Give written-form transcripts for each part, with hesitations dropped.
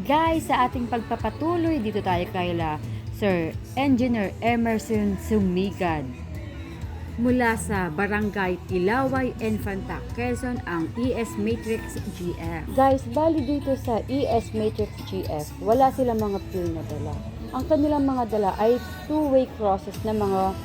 Guys, sa ating pagpapatuloy, dito tayo kaila Sir Engineer Emerson Sumigan. Mula sa Barangay Tilaway, Infanta, Quezon, ang ES Matrix GF. Guys, bali dito sa ES Matrix GF, wala silang mga fuel na dala. Ang kanilang mga dala ay two-way crosses na mga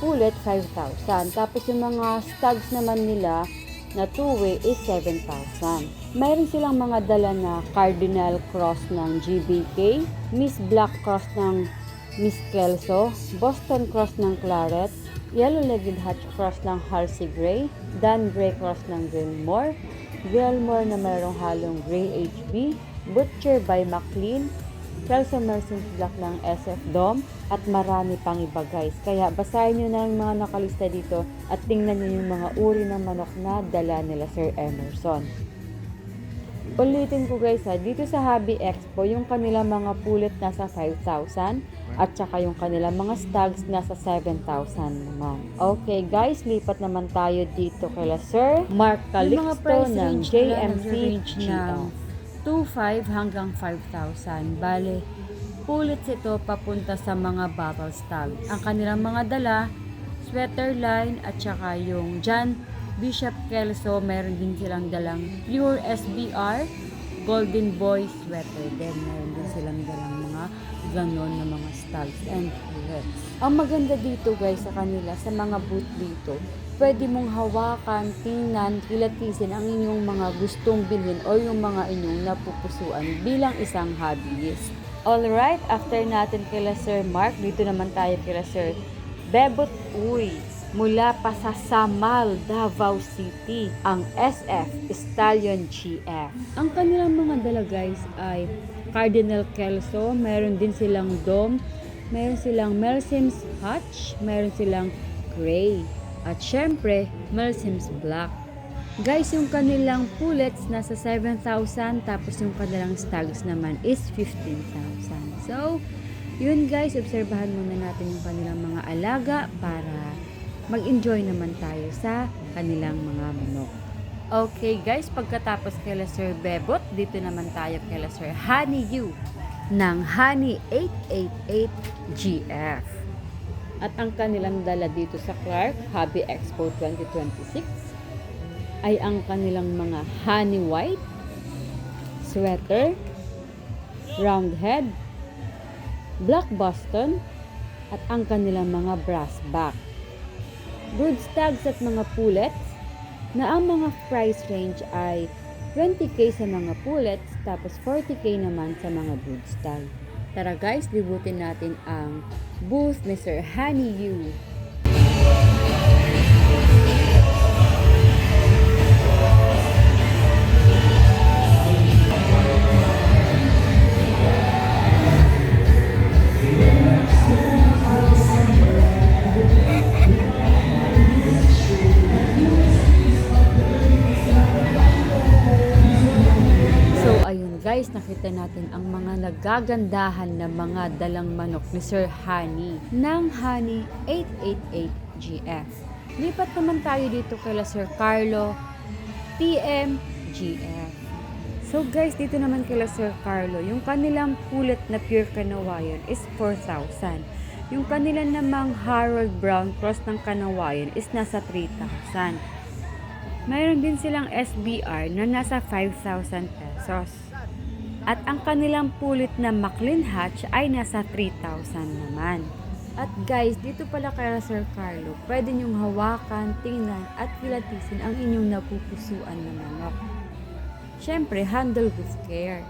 pullet 5,000. Tapos yung mga stags naman nila na two-way is 7,000. Mayroon silang mga dala na Cardinal Cross ng GBK, Miss Black Cross ng Miss Kelso, Boston Cross ng Claret, Yellow-Legged Hatch Cross ng Halsey Gray, Dan Gray Cross ng Gilmore, Gilmore na mayroong halong Gray HB, Butcher by McLean, Kelso Merchant Black ng SF Dome, at marami pang iba guys. Kaya basahin nyo na yung mga nakalista dito at tingnan nyo yung mga uri ng manok na dala nila Sir Emerson. Ulitin ko guys dito sa Hobby Expo, yung kanilang mga pullet nasa 5,000 at saka yung kanilang mga stags nasa 7,000 naman. Okay guys, lipat naman tayo dito kay Sir Mark Calixto ng JMC GF. 2,500 hanggang 5,000. Bale, pullets ito papunta sa mga battle stag. Ang kanilang mga dala, sweater line at saka yung John Bishop Kelso, meron din silang dalang pure SBR, Golden Boy sweater. Then, meron din silang dalang mga ganon na mga stags and pullets. Ang maganda dito guys sa kanila, sa mga booth dito, pwede mong hawakan, tingnan, kilatisin ang inyong mga gustong bilhin o yung mga inyong napupusuan bilang isang hobbyist. Alright, after natin kila Sir Mark, dito naman tayo kila Sir Bebot Uy. Mula pa sa Samal, Davao City, ang SF Stallion GF. Ang kanilang mga dala guys ay Cardinal Kelso, meron din silang Dome, meron silang Melsim's Hatch, meron silang Gray, at syempre, Melsim's Black. Guys, yung kanilang pullets nasa 7,000, tapos yung kanilang stags naman is 15,000. So, yun guys, obserbahan muna natin yung kanilang mga alaga para mag-enjoy naman tayo sa kanilang mga manok. Okay guys, pagkatapos kay Sir Bebot, dito naman tayo kay Sir Honey U ng Honey 888 GF. At ang kanilang dala dito sa Clark Hobby Expo 2026 ay ang kanilang mga honey white, sweater, round head, black Boston, at ang kanilang mga brass back. Brood stags at mga pullets na ang mga price range ay 20k sa mga pullets tapos 40k naman sa mga brood stag. Tara guys, libutin natin ang booth ni Sir Honey U. Guys, nakita natin ang mga nagagandahan na mga dalang manok ni Sir Honey ng Honey 888 GF. Lipat naman tayo dito kay Sir Carlo TM GF. So guys, dito naman kay Sir Carlo, yung kanilang pullet na pure kanawayan is 4,000. Yung kanilang namang Harold Brown Cross ng kanawayan is nasa 3,000. Mayroon din silang SBR na nasa 5,000 pesos. At ang kanilang pullet na McLean Hatch ay nasa 3,000 naman. At guys, dito pala kay Sir Carlo, pwede nyong hawakan, tingnan at kilatisin ang inyong napupusuan na manok. Syempre, handle with care.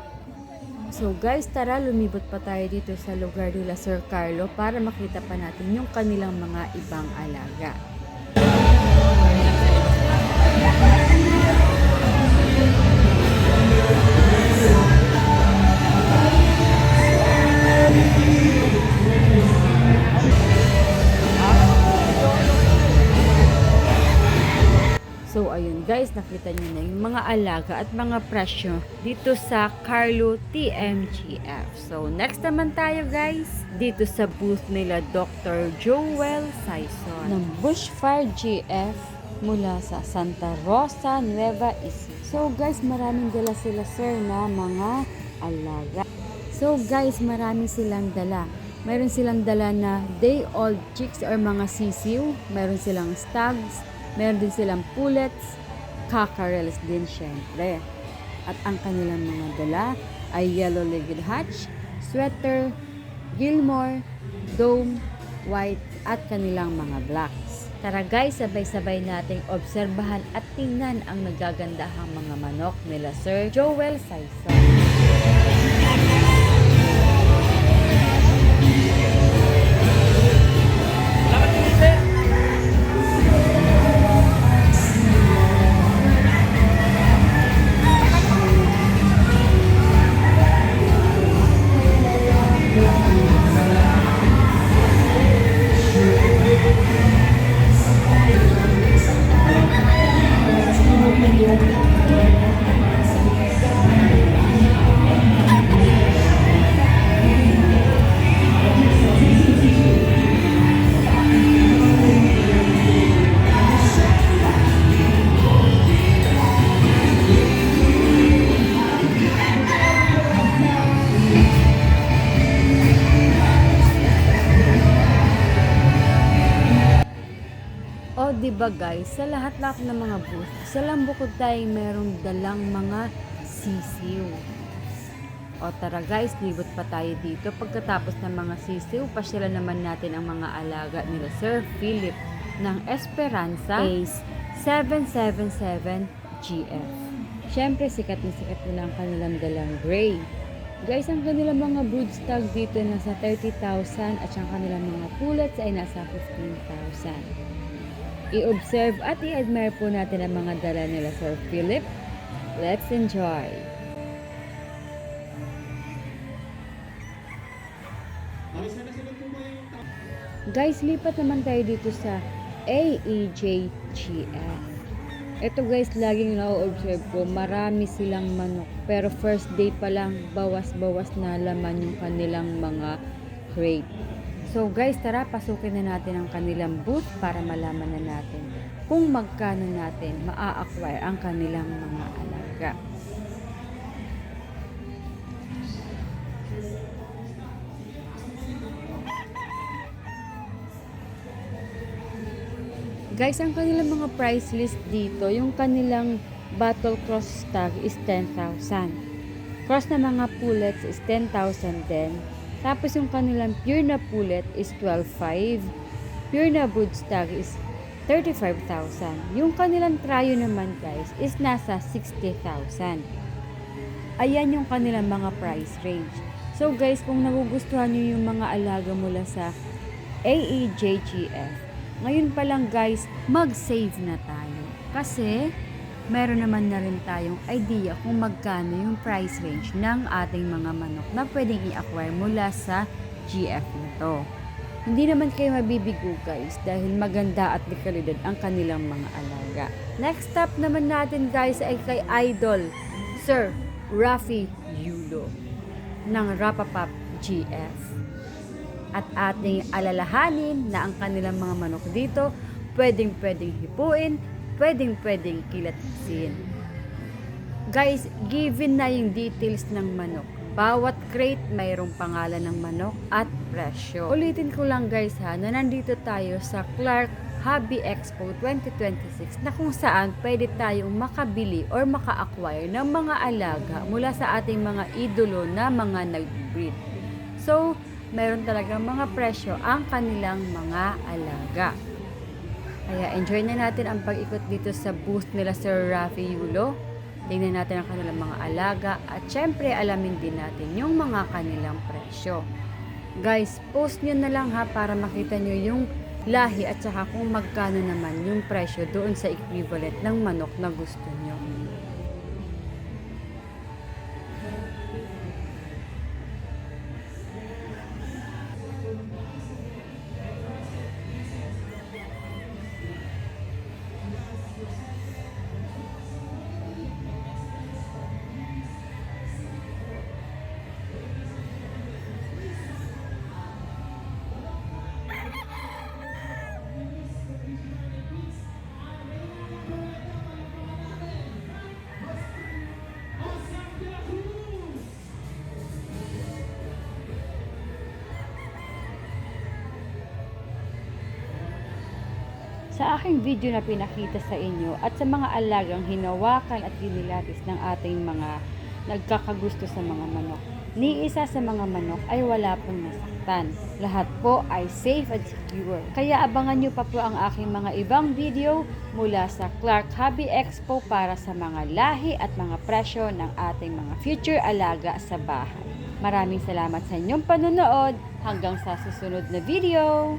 So guys, tara lumibot pa tayo dito sa lugar nila Sir Carlo para makita pa natin yung kanilang mga ibang alaga. So ayun guys, nakita niyo na yung mga alaga at mga presyo dito sa Carlo TMGF. So next naman tayo guys, dito sa booth nila Dr. Joel Saison ng Bushfire GF mula sa Santa Rosa, Nueva Ecija. So guys, maraming dala sila sir na mga alaga. So guys, marami silang dala. Meron silang dala na day-old chicks or mga sisiw. Meron silang stags. Meron din silang pullets. Cockerels din syempre. At ang kanilang mga dala ay yellow-legged hatch, sweater, Gilmore, dome, white at kanilang mga blacks. Tara guys, sabay-sabay nating obserbahan at tingnan ang nagagandahang mga manok nila Sir Joel Saison. O diba guys, sa lahat-lahat ng mga booth, sa Lambukod tayo merong dalang mga sisiw. O tara guys, libot pa tayo dito. Pagkatapos ng mga sisiw, pasyalan naman natin ang mga alaga nila Sir Philip ng Esperanza Ace 777 GF. Syempre, sikat nila ang kanilang dalang gray. Guys, ang kanilang mga broodstag dito nasa 30,000 at ang kanilang mga pullets ay nasa 15,000. I-observe at i-admire po natin ang mga dala nila Sir Philip. Let's enjoy! Guys, lipat naman tayo dito sa AEJGF. Ito guys, laging na-observe ko, marami silang manok. Pero first day pa lang, bawas-bawas na laman yung kanilang mga crate. So guys, tara, pasukin na natin ang kanilang booth para malaman na natin kung magkano natin maa-acquire ang kanilang mga alaga. Guys, ang kanilang mga price list dito, yung kanilang battle cross stag is 10,000. Cross na mga pullets is 10,000 din. Tapos yung kanilang pure na pullet is 12,500. Pure na broodstag is 35,000. Yung kanilang trio naman guys is nasa 60,000. Ayan yung kanilang mga price range. So guys, kung nagugustuhan nyo yung mga alaga mula sa AEJGF, ngayon pa lang guys, mag-save na tayo. Kasi meron naman na rin tayong idea kung magkano yung price range ng ating mga manok na pwedeng i-acquire mula sa GF na to. Hindi naman kayo mabibigo guys dahil maganda at dekalidad ang kanilang mga alaga. Next stop naman natin guys ay kay Idol Sir Rafi Yulo ng Rapapap GF. At ating alalahanin na ang kanilang mga manok dito pwedeng hipuin, pwedeng kilatisin. Guys, given na yung details ng manok. Bawat crate mayroong pangalan ng manok at presyo. Ulitin ko lang guys ha, na nandito tayo sa Clark Hobby Expo 2026 na kung saan pwede tayong makabili or maka-acquire ng mga alaga mula sa ating mga idolo na mga nag-breed. So, mayroon talagang mga presyo ang kanilang mga alaga. Kaya enjoy na natin ang pag-ikot dito sa booth nila Sir Rafi Yulo. Tingnan natin ang kanilang mga alaga at syempre alamin din natin yung mga kanilang presyo. Guys, post nyo na lang ha para makita nyo yung lahi at saka kung magkano naman yung presyo doon sa equivalent ng manok na gusto nyo. Sa aking video na pinakita sa inyo at sa mga alagang hinawakan at ginilatis ng ating mga nagkakagusto sa mga manok, ni isa sa mga manok ay wala pong nasaktan. Lahat po ay safe and secure. Kaya abangan nyo pa po ang aking mga ibang video mula sa Clark Hobby Expo para sa mga lahi at mga presyo ng ating mga future alaga sa bahay. Maraming salamat sa inyong panonood. Hanggang sa susunod na video!